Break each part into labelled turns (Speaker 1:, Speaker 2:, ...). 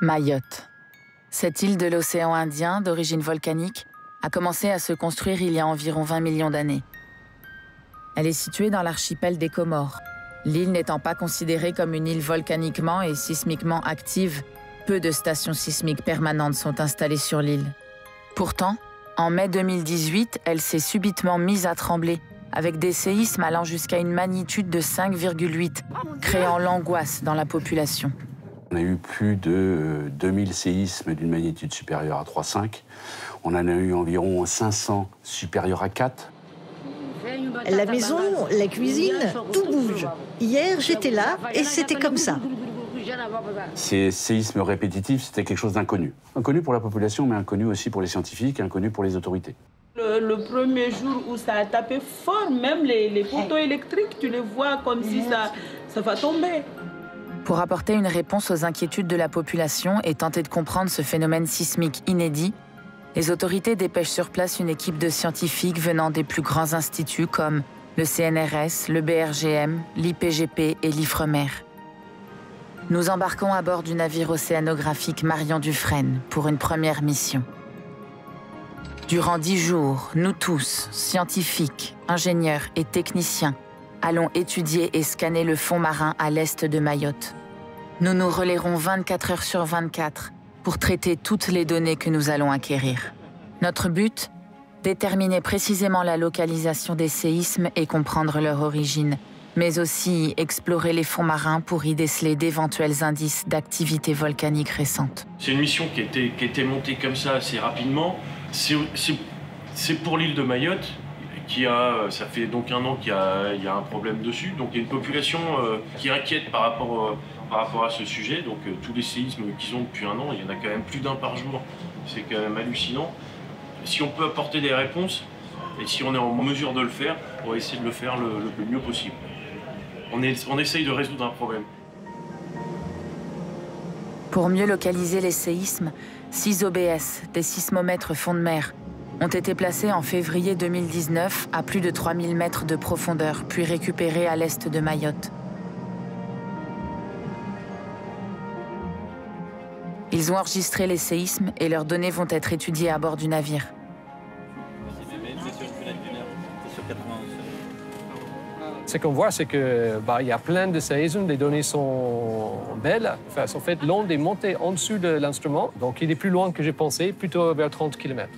Speaker 1: Mayotte. Cette île de l'océan Indien, d'origine volcanique, a commencé à se construire il y a environ 20 millions d'années. Elle est située dans l'archipel des Comores. L'île n'étant pas considérée comme une île volcaniquement et sismiquement active, peu de stations sismiques permanentes sont installées sur l'île. Pourtant, en mai 2018, elle s'est subitement mise à trembler, avec des séismes allant jusqu'à une magnitude de 5,8, créant l'angoisse dans la population.
Speaker 2: On a eu plus de 2000 séismes d'une magnitude supérieure à 3,5. On en a eu environ 500 supérieurs à 4.
Speaker 3: La maison, la cuisine, tout bouge. Hier, j'étais là et c'était comme ça.
Speaker 2: Ces séismes répétitifs, c'était quelque chose d'inconnu. Inconnu pour la population, mais inconnu aussi pour les scientifiques, inconnu pour les autorités.
Speaker 4: Le premier jour où ça a tapé fort, même les poteaux électriques, tu les vois comme si ça va tomber.
Speaker 1: Pour apporter une réponse aux inquiétudes de la population et tenter de comprendre ce phénomène sismique inédit, les autorités dépêchent sur place une équipe de scientifiques venant des plus grands instituts comme le CNRS, le BRGM, l'IPGP et l'IFREMER. Nous embarquons à bord du navire océanographique Marion Dufresne pour une première mission. Durant 10 jours, nous tous, scientifiques, ingénieurs et techniciens, allons étudier et scanner le fond marin à l'est de Mayotte. Nous nous relayerons 24 heures sur 24 pour traiter toutes les données que nous allons acquérir. Notre but ? Déterminer précisément la localisation des séismes et comprendre leur origine, mais aussi explorer les fonds marins pour y déceler d'éventuels indices d'activité volcanique récente.
Speaker 5: C'est une mission qui a été montée comme ça assez rapidement. C'est pour l'île de Mayotte. Ça fait donc 1 an qu'il y a un problème dessus. Donc il y a une population qui est inquiète par rapport à ce sujet. Donc tous les séismes qu'ils ont depuis 1 an, il y en a quand même plus d'1 par jour. C'est quand même hallucinant. Si on peut apporter des réponses, et si on est en mesure de le faire, on va essayer de le faire le mieux possible. On essaye de résoudre un problème.
Speaker 1: Pour mieux localiser les séismes, 6 OBS, des sismomètres fond de mer, ont été placés en février 2019 à plus de 3000 mètres de profondeur, puis récupérés à l'est de Mayotte. Ils ont enregistré les séismes et leurs données vont être étudiées à bord du navire.
Speaker 6: Ce qu'on voit, c'est qu'il y a plein de séismes, les données sont belles, sont faites long des montées en dessous de l'instrument, donc il est plus loin que j'ai pensé, plutôt vers 30 km.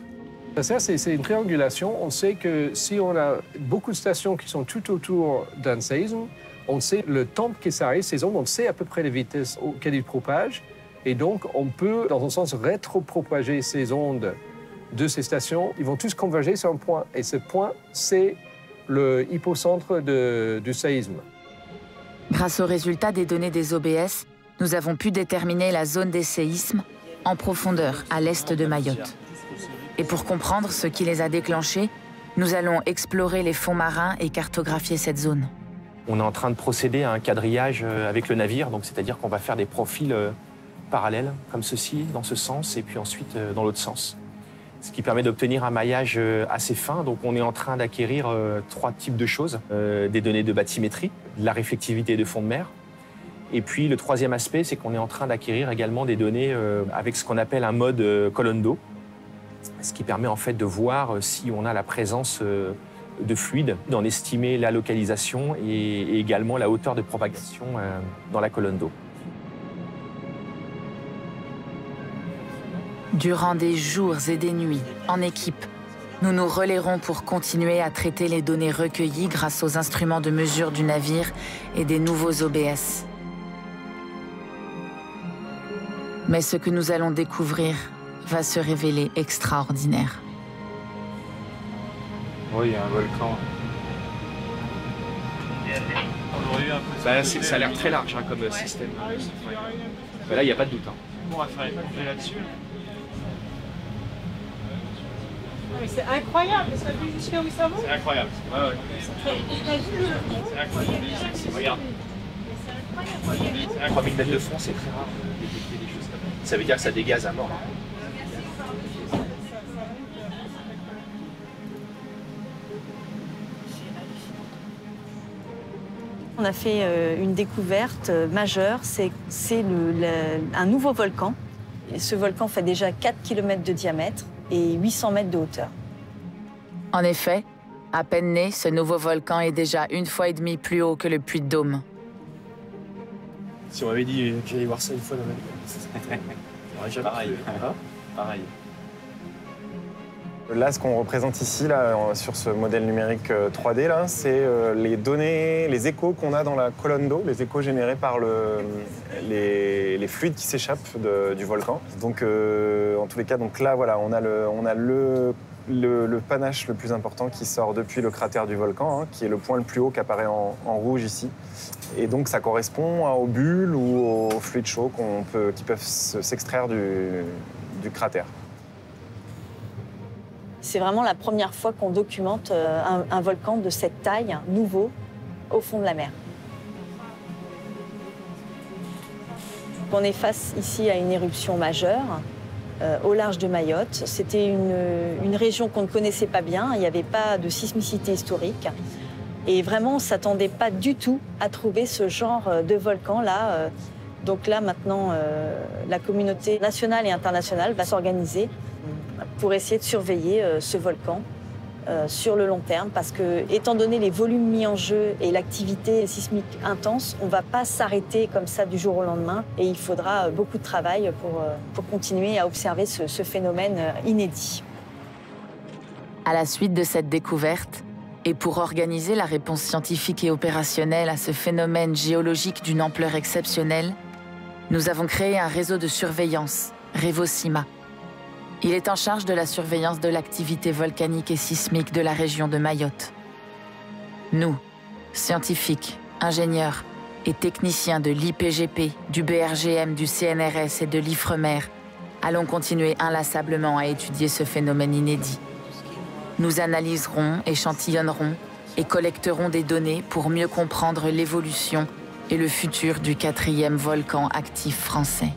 Speaker 6: Ça, c'est une triangulation. On sait que si on a beaucoup de stations qui sont tout autour d'un séisme, on sait le temps que ça arrive, ces ondes, on sait à peu près les vitesses auxquelles ils propagent, et donc on peut, dans un sens, rétropropager ces ondes de ces stations. Ils vont tous converger sur un point, et ce point, c'est le hypocentre du séisme.
Speaker 1: Grâce aux résultats des données des OBS, nous avons pu déterminer la zone des séismes en profondeur à l'est de Mayotte. Et pour comprendre ce qui les a déclenchés, nous allons explorer les fonds marins et cartographier cette zone.
Speaker 7: On est en train de procéder à un quadrillage avec le navire, donc c'est-à-dire qu'on va faire des profils parallèles, comme ceci, dans ce sens, et puis ensuite dans l'autre sens. Ce qui permet d'obtenir un maillage assez fin. Donc on est en train d'acquérir 3 types de choses. Des données de bathymétrie, de la réflectivité de fond de mer. Et puis le 3e aspect, c'est qu'on est en train d'acquérir également des données avec ce qu'on appelle un mode colonne d'eau, ce qui permet en fait de voir si on a la présence de fluide, d'en estimer la localisation et également la hauteur de propagation dans la colonne d'eau.
Speaker 1: Durant des jours et des nuits, en équipe, nous nous relayerons pour continuer à traiter les données recueillies grâce aux instruments de mesure du navire et des nouveaux OBS. Mais ce que nous allons découvrir va se révéler extraordinaire.
Speaker 8: Oui, il y a un volcan.
Speaker 7: Ça a l'air très large comme système. Là, il n'y a pas de doute.
Speaker 8: On va faire une plongée là-dessus.
Speaker 4: C'est incroyable, ça fait jusqu'à où ça va.
Speaker 8: C'est incroyable. Ouais.
Speaker 4: C'est
Speaker 8: incroyable. Regarde.
Speaker 7: 3000 mètres de fond, c'est très rare de détecter des choses comme ça. Ça veut dire que ça dégaze à mort.
Speaker 9: On a fait une découverte majeure, c'est un nouveau volcan Et ce volcan fait déjà 4 km de diamètre et 800 mètres de hauteur.
Speaker 1: En effet, à peine né, ce nouveau volcan est déjà 1,5 fois plus haut que le Puy de Dôme.
Speaker 8: Si on m'avait dit que j'allais voir ça une fois dans ma vie. Pareil. Pareil.
Speaker 10: Là, ce qu'on représente ici, là, sur ce modèle numérique 3D, là, c'est les données, les échos qu'on a dans la colonne d'eau, les échos générés par les fluides qui s'échappent du volcan. Donc, en tous les cas, donc là, voilà, on a le panache le plus important qui sort depuis le cratère du volcan, hein, qui est le point le plus haut qui apparaît en rouge ici. Et donc, ça correspond aux bulles ou aux fluides chauds qui peuvent s'extraire du cratère.
Speaker 9: C'est vraiment la première fois qu'on documente un volcan de cette taille, nouveau, au fond de la mer. On est face ici à une éruption majeure, au large de Mayotte. C'était une région qu'on ne connaissait pas bien, il n'y avait pas de sismicité historique. Et vraiment, on ne s'attendait pas du tout à trouver ce genre de volcan-là. Donc là, maintenant, la communauté nationale et internationale va s'organiser pour essayer de surveiller ce volcan sur le long terme. Parce que, étant donné les volumes mis en jeu et l'activité sismique intense, on ne va pas s'arrêter comme ça du jour au lendemain. Et il faudra beaucoup de travail pour continuer à observer ce phénomène inédit.
Speaker 1: À la suite de cette découverte, et pour organiser la réponse scientifique et opérationnelle à ce phénomène géologique d'une ampleur exceptionnelle, nous avons créé un réseau de surveillance, REVOSIMA. Il est en charge de la surveillance de l'activité volcanique et sismique de la région de Mayotte. Nous, scientifiques, ingénieurs et techniciens de l'IPGP, du BRGM, du CNRS et de l'IFREMER, allons continuer inlassablement à étudier ce phénomène inédit. Nous analyserons, échantillonnerons et collecterons des données pour mieux comprendre l'évolution et le futur du 4e volcan actif français.